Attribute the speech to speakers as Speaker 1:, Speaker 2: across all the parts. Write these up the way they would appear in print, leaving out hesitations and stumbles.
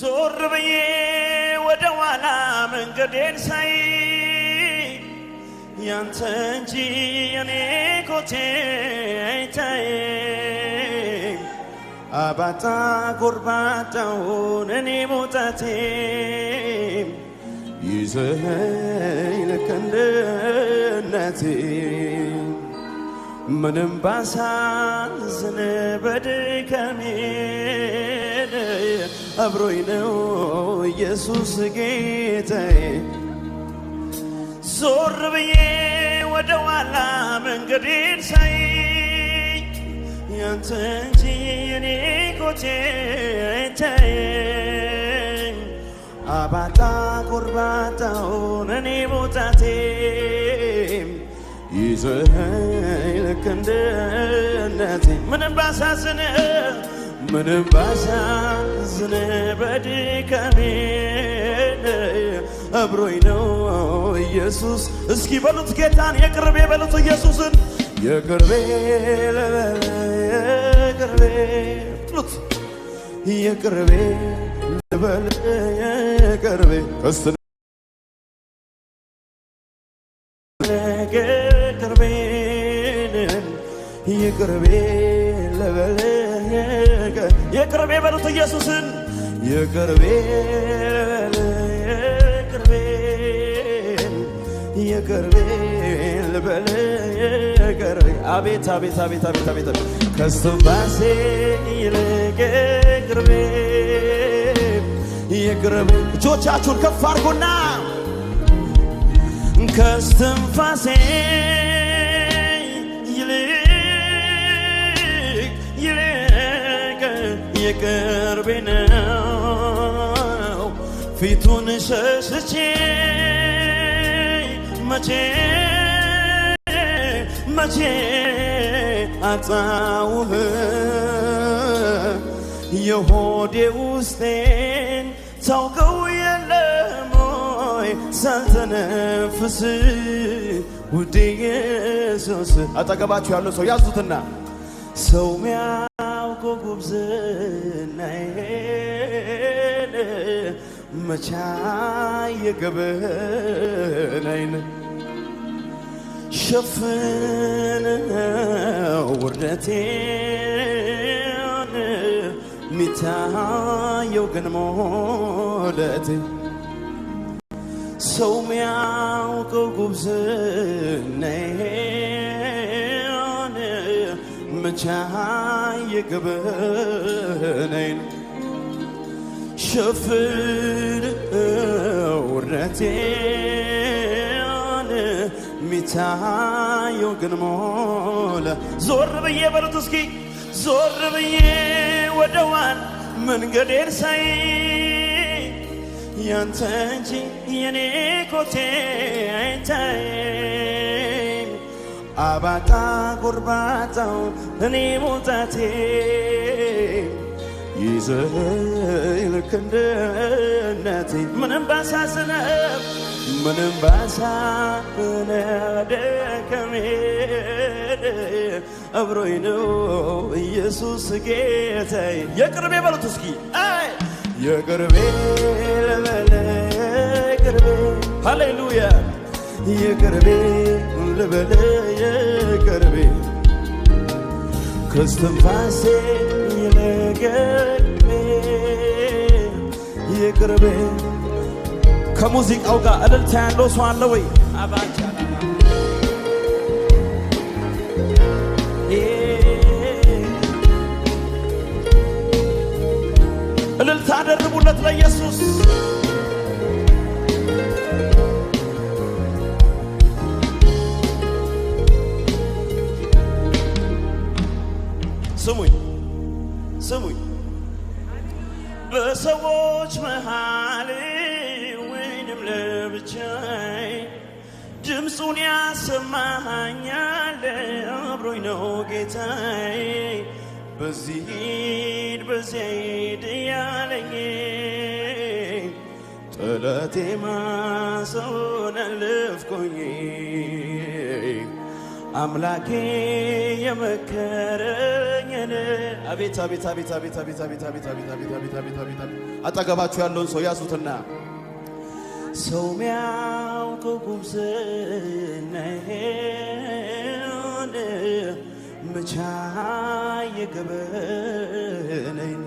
Speaker 1: ዞር ብዬ ወደ ኋላ መንገዴን ሳይ ያንተ እንጂ የኔ ኮቴ አይታየኝ አባጣ ጎርባጣውን እኔ ሞታቴ ይዘኸኝ ልክ እንደ እናቴ ምንም ባሳዝን በድካሜ አብሮኝ ነው ኢየሱስ ጌታዬ ዞር ብዬ ወደ ኋላ መንገዴን ሳይ ያንተ እንጂ የኔ ኮቴ አይታየኝ አባጣ ጎርባጣውን እኔ ሞታቴ ይዘኸኝ ልክ እንደ እናቴ ምንም ባሳዝን በድካሜ አብሮኝ ነው ኢየሱስ እስኪ በሉት ጌታን የቅርቤ በሉት ኢየሱስን የቅርቤ በሉት የቅርቤ ልበል የቅርቤ የቅርቤ ለበለ የቅርቤ በሉት ኢየሱስን የቅርቤ የቅርቤ ለበለ የቅርቤ አቤት አቤት አቤት አቤት አቤት ከስትንፋሴ ይልቅ የቅርቤ እጆቻችሁን ከፍ አድርጉና ከስትንፋሴ የቅርቤ ነው ፊቱን ሸሽቼ መቼ አጣውህ የሆዴ ውስጤን ታውቀው የለሞይ ሳልተነፍስ ውዴ ኢየሱስ አጠገባችሁ ያለው ሰው ያዙትና ሰው ሚያውቀው ጉብዝናዬን መቻ የገበናይን ሸፍነው ውርደቴን ሚታየው ግን ሞለቴ ሰው ሚያውቀው ጉብዝናዬን መቻ የገበናይን ሸፍነው ውርደቴን ሚታየው ግን ሞላ ዞር ብዬ በሉት እስኪ ዞር ብዬ ወደ ኋላ መንገዴን ሳይ ያንተ እንጂ የኔ ኮቴ አይታየኝ አባጣ ጎርባጣው እኔ ሞታቴ ይዘኸኝ ልክ እንደ እናቴ ምንም ባሳዝን ደከሜ አብሮኝ ነው ኢየሱስ ጌታዬ የቅርቤ በሉት እስኪ አይ የቅርቤ ለበለ የቅርቤ ሃሌሉያ የቅርቤ ለበለ የቅርቤ ከስትንፋሴ ይልቅ የቅርቤ ከሙዚቃው ጋር እልልታ ያለው ሰው አለ ወይ? አባቻ እልልታ ደርቡለት ለኢየሱስ ስሙኝ በሰዎች መሃል ወይንም ለብቻዬ ድምፁን ያሰማኛል አብሮኝ ነው ጌታዬ በዚህ ሂድ በዚያ ሂድ ያለኝ ጠላቴ ማሰውን አለፍኩኝ አምላኬ የመከረኝ አቤት አቤት አቤት አቤት አቤት አቤት አቤት አቤት አቤት አቤት አቤት አቤት አጠገባችሁ ያለውን ሰው ያዙትና ሰው ሚያውቀው ጉብዝናዬን መቻ የገበነኝ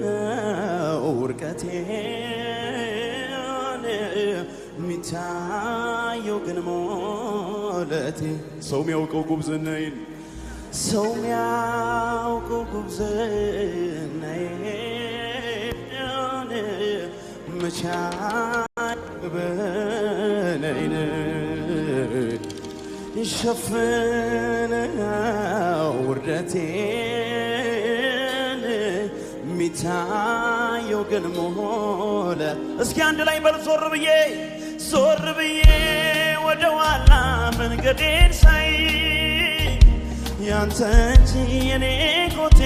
Speaker 1: ይሸፍነው ውርቀቴን ሚታየው ግን ሞለቴ ሰው ሚያውቀው ጉብዝናዬን ሰው ሚያውቀው ጉብዝናዬን መቻ የገበነኝ ይሸፍነው ውርደቴን ሚታየው ግን ሞለ እስኪ አንድ ላይ በል ዞር ብዬ ወደ ኋላ መንገዴን ሳይ ያንተ እንጂ የኔ ኮቴ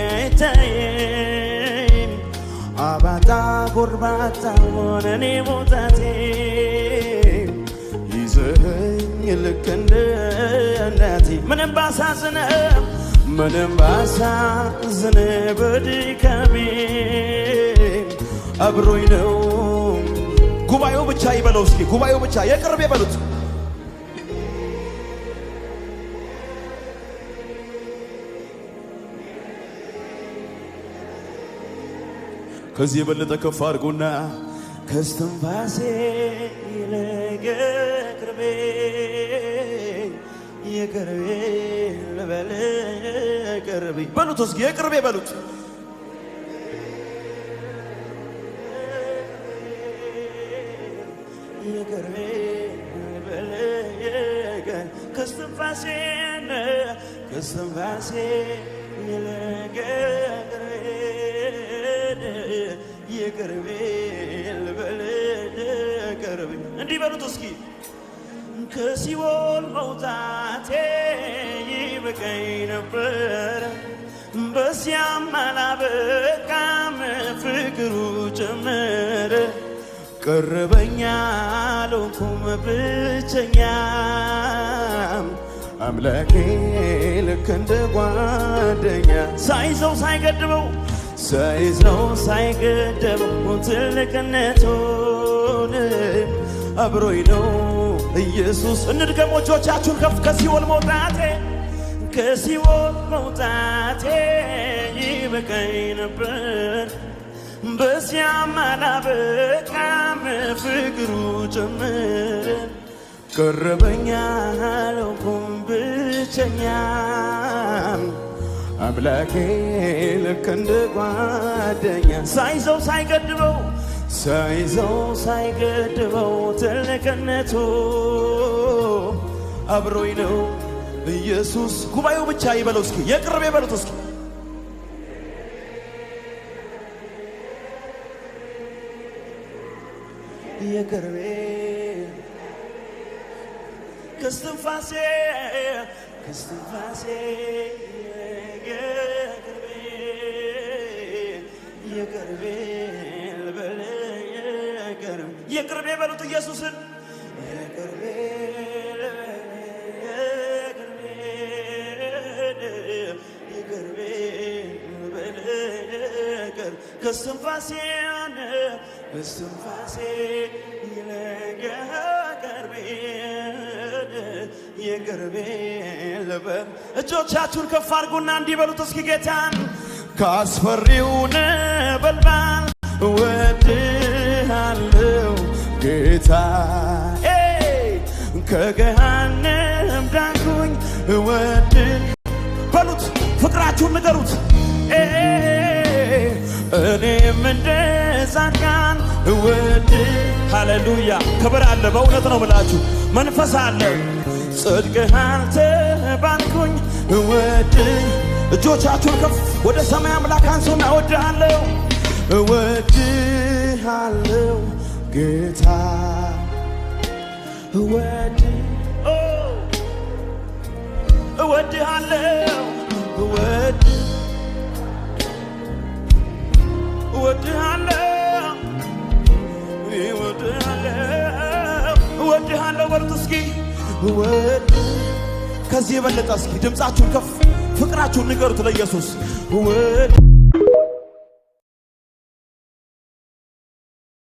Speaker 1: አይታየኝ አባጣ ጎርባጣ ሆነ እኔ ቦታቴ ይዘኸኝ ልክ እንደ እናቴ ምንም ባሳዝነ በድካሜ አብሮኝ ነው ጉባኤው ብቻ ይበለው እስኪ ጉባኤው ብቻ የቅርብ ይበሉት ከዚህ የበለጠ ከፍ አድርጎና ከስትንፋሴ ይልቅ የቅርቤ ልበል ቅርቤ በሉት እስኪ የቅርቤ በሉት የቅርቤ ልበል ከስትንፋሴ ይልቅ የቅርቤ ልበል ቅርቤ እንዲህ በሉት እስኪ ከሲኦል መውጣቴ ይበቃኝ ነበር በዚያም አላበቃም ፍቅሩ ጨመረ ቀረበኛ አልሆንኩም ብቸኛ አምላኬ ልክ እንደ ጓደኛ ሳይዘው ሳይገድበው ትልቅነቱን አብሮኝ ነው ኢየሱስ እንድገም እጆቻችሁን ከፍ ከሲኦል መውጣቴ ይበቃኝ ነበር በዚያም አላበቃም ፍቅሩ ጨመረ ቀረበኝ አልሆንኩም ብቸኛ አምላኬ ልክ እንደ ጓደኛ ሳይዘው ሳይገድበው ትልቅነቱ አብሮኝ ነው ኢየሱስ ጉባኤው ብቻ ይበለው እስኪ የቅርብ ይበሉት እስኪ የቅርቤ ከስትንፋሴ የቅርቤ ልበል የቅርቤ በሉት ኢየሱስን የቅርቤ ልበል ከስትንፋሴ ይልቅ የቅርቤ ልበል እጆቻችሁን ከፍ አድርጉና እንዲህ በሉት እስኪ ጌታን ካስፈሪው ነበልባል እወድሃለሁ ጌታ ከገሃነም ዳንኩኝ በሉት ፍቅራችሁን ንገሩት እኔም እንደ ጻድቃን ሃሌሉያ ክብር አለ በእውነት ነው ብላችሁ መንፈስ አለ ጽድቅህን ተባልኩኝ እጆቻችሁን ከፍ ወደ ሰማይ አምላክ አንሱና እወድሃለሁ ጌታ እወድሃለሁ እወድሃለሁ በሉት እስኪ ከዚህ የበለጠ እስኪ ድምጻችሁን ከፍ ፍቅራችሁን ንገሩት ለኢየሱስ ወደ